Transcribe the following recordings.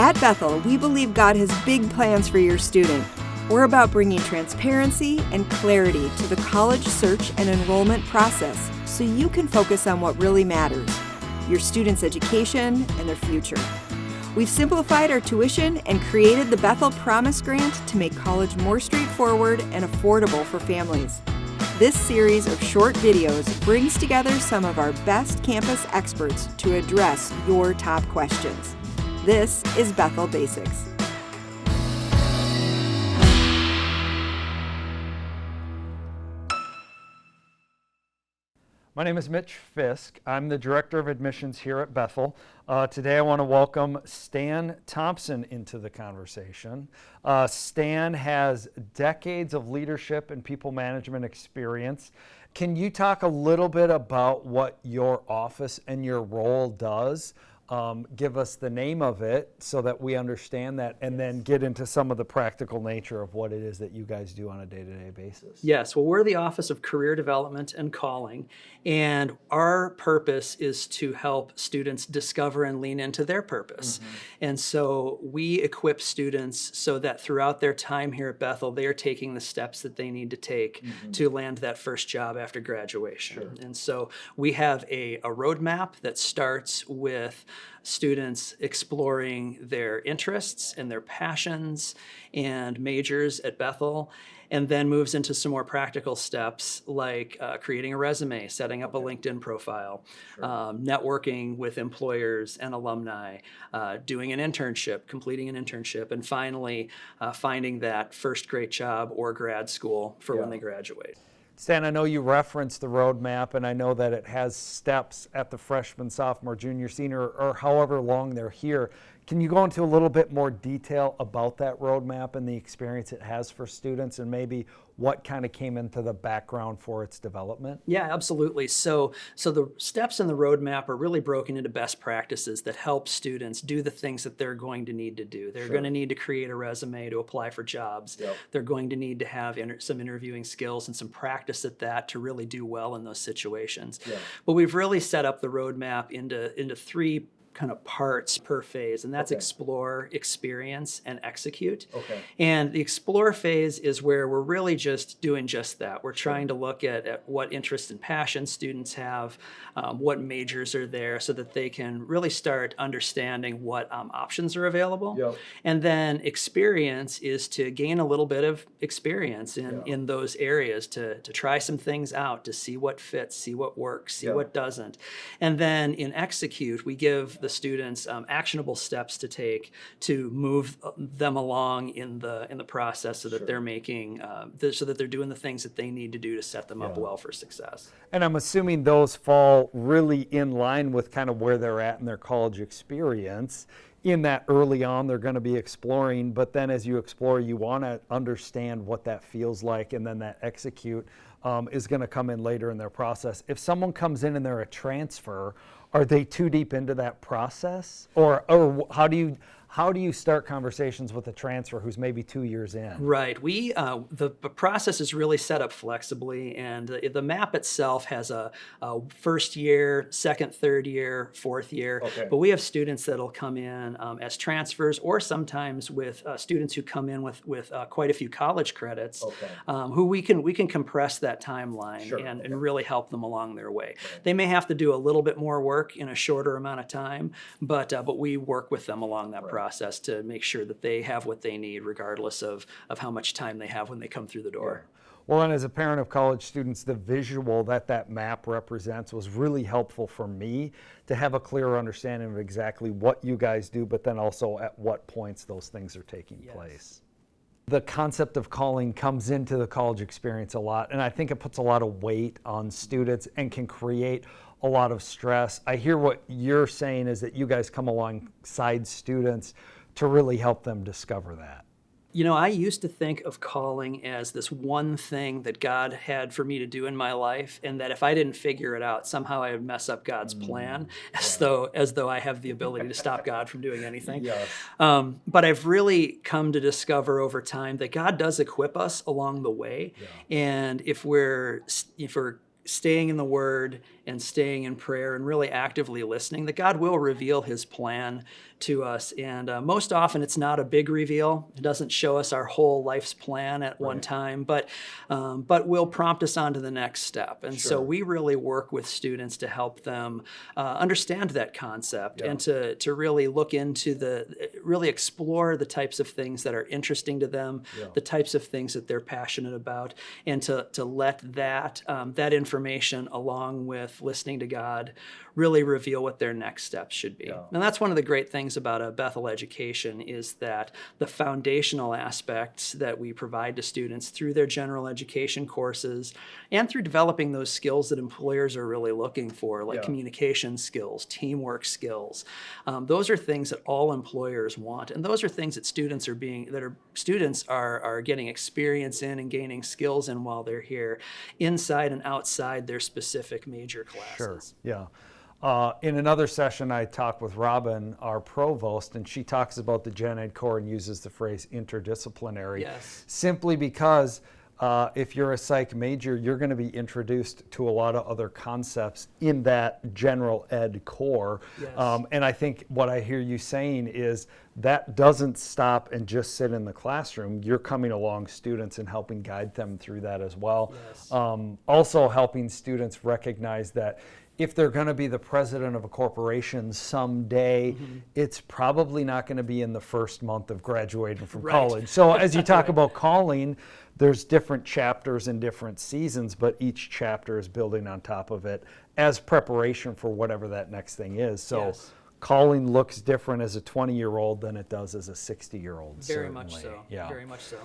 At Bethel, we believe God has big plans for your student. We're about bringing transparency and clarity to the college search and enrollment process so you can focus on what really matters, your student's education and their future. We've simplified our tuition and created the Bethel Promise Grant to make college more straightforward and affordable for families. This series of short videos brings together some of our best campus experts to address your top questions. This is Bethel Basics. My name is Mitch Fisk. I'm the Director of Admissions here at Bethel. Today I want to welcome Stan Thompson into the conversation. Stan has decades of leadership and people management experience. Can you talk a little bit about what your office and your role does? Give us the name of it so that we understand that, and then get into some of the practical nature of what it is that you guys do on a day-to-day basis. Yes, well, we're the Office of Career Development and Calling, and our purpose is to help students discover and lean into their purpose. And so we equip students so that throughout their time here at Bethel, they are taking the steps that they need to take to land that first job after graduation. And so we have a roadmap that starts with students exploring their interests and their passions and majors at Bethel, and then moves into some more practical steps like creating a resume, setting up a LinkedIn profile, networking with employers and alumni, doing an internship, completing an internship, and finally finding that first great job or grad school for when they graduate. Stan, I know you referenced the roadmap, and I know that it has steps at the freshman, sophomore, junior, senior, or however long they're here. Can you go into a little bit more detail about that roadmap and the experience it has for students, and maybe what kind of came into the background for its development? Yeah, absolutely. So the steps in the roadmap are really broken into best practices that help students do the things that they're going to need to do. They're going to need to create a resume to apply for jobs. They're going to need to have some interviewing skills and some practice at that to really do well in those situations. But we've really set up the roadmap into three kind of parts per phase, and that's explore, experience, and execute. And the explore phase is where we're really just doing just that. We're trying to look at what interests and passions students have, what majors are there, so that they can really start understanding what options are available. And then experience is to gain a little bit of experience in those areas, to try some things out, to see what fits, see what works, see what doesn't. And then in execute, we give the students actionable steps to take to move them along in the process, so that they're making so that they're doing the things that they need to do to set them up well for success. And I'm assuming those fall really in line with kind of where they're at in their college experience, in that early on they're going to be exploring, but then as you explore, you want to understand what that feels like, and then that execute is going to come in later in their process. If someone comes in and they're a transfer, are they too deep into that process? Or how do you start conversations with a transfer who's maybe 2 years in? Right. The process is really set up flexibly, and the map itself has a first year, second, third year, fourth year. But we have students that'll come in as transfers, or sometimes with students who come in with quite a few college credits, who we can compress that timeline and really help them along their way. They may have to do a little bit more work in a shorter amount of time, but we work with them along that process to make sure that they have what they need, regardless of how much time they have when they come through the door. Well, and as a parent of college students, the visual that map represents was really helpful for me to have a clearer understanding of exactly what you guys do, but then also at what points those things are taking place. The concept of calling comes into the college experience a lot, and I think it puts a lot of weight on students and can create a lot of stress. I hear what you're saying is that you guys come alongside students to really help them discover that. You know, I used to think of calling as this one thing that God had for me to do in my life, and that if I didn't figure it out, somehow I would mess up God's plan, as though I have the ability to stop God from doing anything. But I've really come to discover over time that God does equip us along the way, and if we're staying in the Word and staying in prayer and really actively listening, that God will reveal his plan to us. And most often it's not a big reveal. It doesn't show us our whole life's plan at one time, but will prompt us on to the next step. And so we really work with students to help them understand that concept and to really look into really explore the types of things that are interesting to them, the types of things that they're passionate about, and to let that information, along with listening to God, really reveal what their next steps should be. And that's one of the great things about a Bethel education, is that the foundational aspects that we provide to students through their general education courses and through developing those skills that employers are really looking for, like communication skills, teamwork skills. Those are things that all employers want, and those are things that students are getting experience in and gaining skills in while they're here, inside and outside their specific major classes. In another session, I talked with Robin, our provost, and she talks about the Gen Ed core and uses the phrase interdisciplinary, simply because if you're a psych major, you're going to be introduced to a lot of other concepts in that general ed core. And I think what I hear you saying is that doesn't stop and just sit in the classroom. You're coming along students and helping guide them through that as well. Also helping students recognize that if they're going to be the president of a corporation someday, it's probably not going to be in the first month of graduating from college. So as you talk about calling, there's different chapters and different seasons, but each chapter is building on top of it as preparation for whatever that next thing is. So calling looks different as a 20-year-old than it does as a 60-year-old. Very much so. Very much so.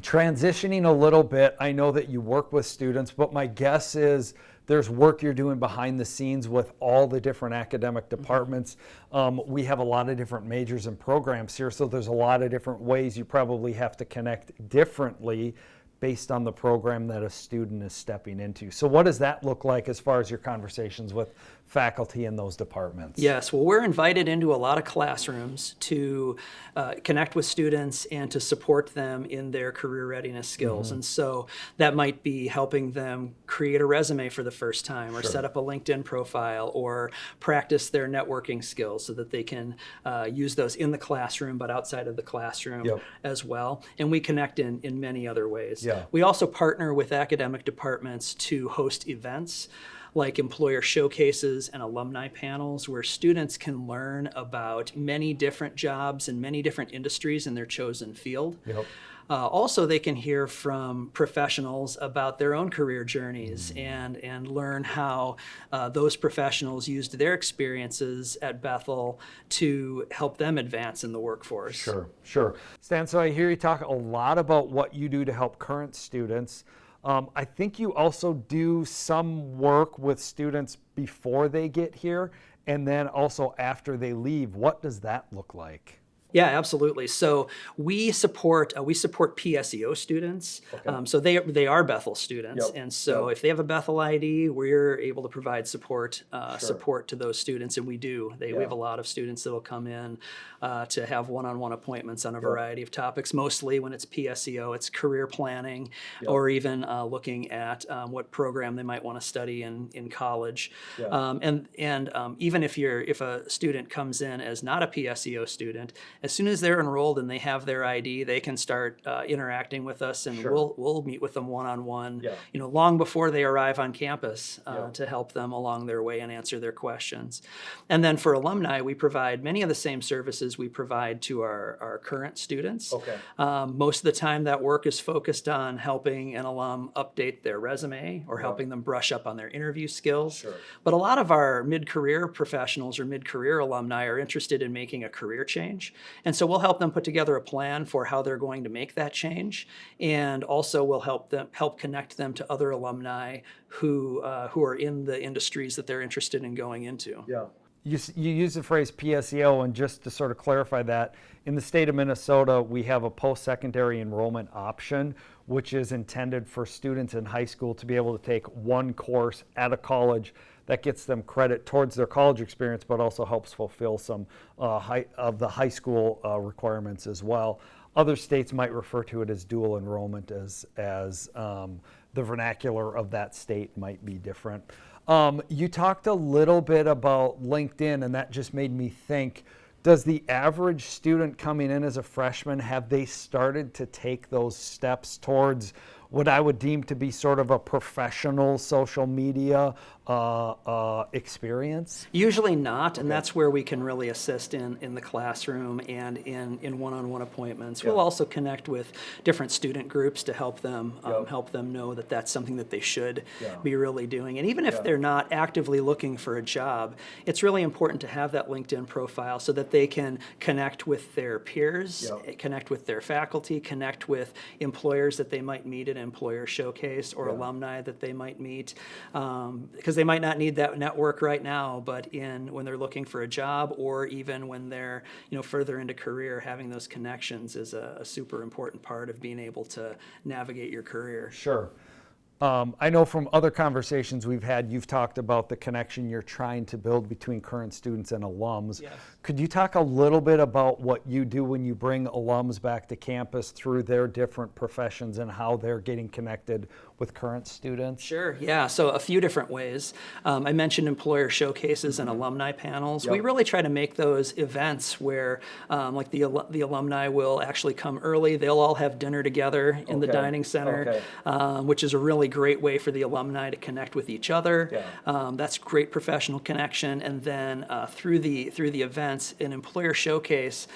Transitioning a little bit, I know that you work with students, but my guess is there's work you're doing behind the scenes with all the different academic departments. We have a lot of different majors and programs here, so there's a lot of different ways you probably have to connect differently based on the program that a student is stepping into. So what does that look like as far as your conversations with faculty in those departments? Yes, well, we're invited into a lot of classrooms to connect with students and to support them in their career readiness skills. And so that might be helping them create a resume for the first time, or set up a LinkedIn profile, or practice their networking skills so that they can use those in the classroom but outside of the classroom as well. And we connect in many other ways. We also partner with academic departments to host events like employer showcases and alumni panels, where students can learn about many different jobs and many different industries in their chosen field. Also, they can hear from professionals about their own career journeys and learn how those professionals used their experiences at Bethel to help them advance in the workforce. Sure. Stan, so I hear you talk a lot about what you do to help current students. I think you also do some work with students before they get here, and then also after they leave. What does that look like? Yeah, absolutely. So we support PSEO students. So they are Bethel students, and so if they have a Bethel ID, we're able to provide support to those students, and we do. We have a lot of students that will come in to have one-on-one appointments on a variety of topics. Mostly when it's PSEO, it's career planning, or even looking at what program they might want to study in college. And even if a student comes in as not a PSEO student, as soon as they're enrolled and they have their ID, they can start interacting with us, and we'll meet with them one-on-one, long before they arrive on campus to help them along their way and answer their questions. And then for alumni, we provide many of the same services we provide to our current students. Most of the time that work is focused on helping an alum update their resume or helping them brush up on their interview skills. But a lot of our mid-career professionals or mid-career alumni are interested in making a career change. And so we'll help them put together a plan for how they're going to make that change, and also we'll help connect them to other alumni who are in the industries that they're interested in going into. You use the phrase PSEO, and just to sort of clarify that, in the state of Minnesota, we have a post-secondary enrollment option, which is intended for students in high school to be able to take one course at a college that gets them credit towards their college experience, but also helps fulfill some of the high school requirements as well. Other states might refer to it as dual enrollment, as the vernacular of that state might be different. You talked a little bit about LinkedIn, and that just made me think, does the average student coming in as a freshman, have they started to take those steps towards what I would deem to be sort of a professional social media experience? Usually not, and that's where we can really assist in the classroom and in one-on-one appointments. We'll also connect with different student groups to help them know that that's something that they should be really doing. And even if they're not actively looking for a job, it's really important to have that LinkedIn profile so that they can connect with their peers, connect with their faculty, connect with employers that they might meet at an employer showcase or alumni that they might meet, because they might not need that network right now, but when they're looking for a job, or even when they're further into career, having those connections is a super important part of being able to navigate your career. Sure. I know from other conversations we've had, you've talked about the connection you're trying to build between current students and alums. Yes. Could you talk a little bit about what you do when you bring alums back to campus through their different professions and how they're getting connected with current students? Sure, yeah. So a few different ways. I mentioned employer showcases and alumni panels. We really try to make those events where like the alumni will actually come early. They'll all have dinner together in the dining center, which is a really great way for the alumni to connect with each other. That's great professional connection. And then through the events, an employer showcase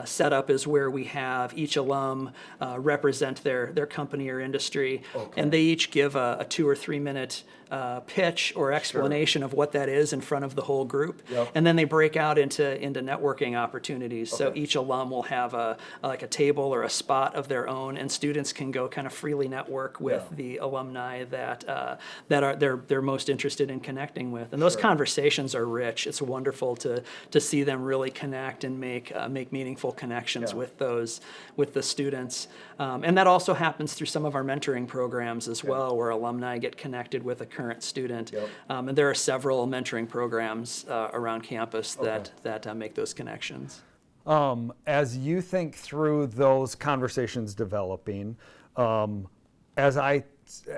setup is where we have each alum represent their company or industry, and they each give a 2 or 3 minute pitch or explanation of what that is in front of the whole group, and then they break out into networking opportunities. So each alum will have like a table or a spot of their own, and students can go kind of freely network with the alumni that they're most interested in connecting with. And those conversations are rich. It's wonderful to see them really connect and make meaningful connections with the students. And that also happens through some of our mentoring programs as well, where alumni get connected with a current student. And there are several mentoring programs around campus that make those connections. As you think through those conversations developing, as I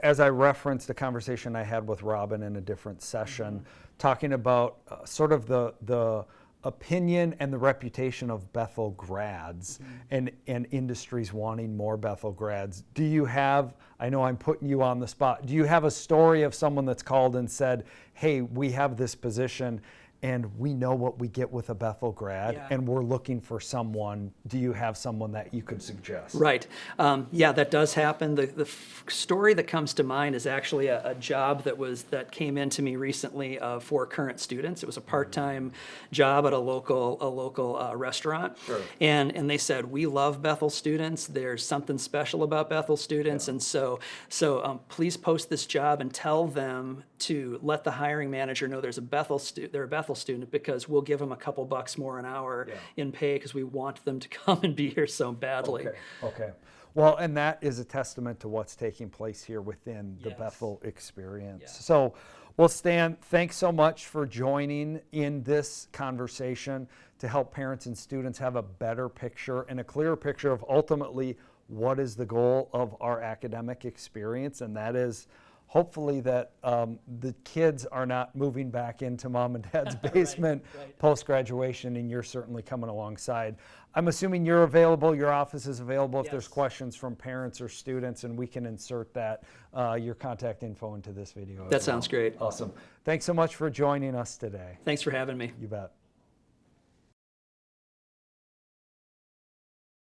referenced a conversation I had with Robin in a different session, talking about sort of the opinion and the reputation of Bethel grads and industries wanting more Bethel grads. Do you have, I know I'm putting you on the spot, do you have a story of someone that's called and said, hey, we have this position and we know what we get with a Bethel grad, and we're looking for someone? Do you have someone that you could suggest? Right. Yeah, that does happen. The story that comes to mind is actually a job that came into me recently for current students. It was a part-time job at a local restaurant, and they said, we love Bethel students. There's something special about Bethel students, and so please post this job and tell them to let the hiring manager know they're a Bethel student, because we'll give them a couple bucks more an hour in pay, because we want them to come and be here so badly. Okay. Well, and that is a testament to what's taking place here within the Bethel experience. So, well, Stan, thanks so much for joining in this conversation to help parents and students have a better picture and a clearer picture of ultimately what is the goal of our academic experience, and that is hopefully that the kids are not moving back into mom and dad's basement post-graduation, and you're certainly coming alongside. I'm assuming you're available, your office is available if there's questions from parents or students, and we can insert that, your contact info into this video. That sounds great. Awesome. Thanks so much for joining us today. Thanks for having me. You bet.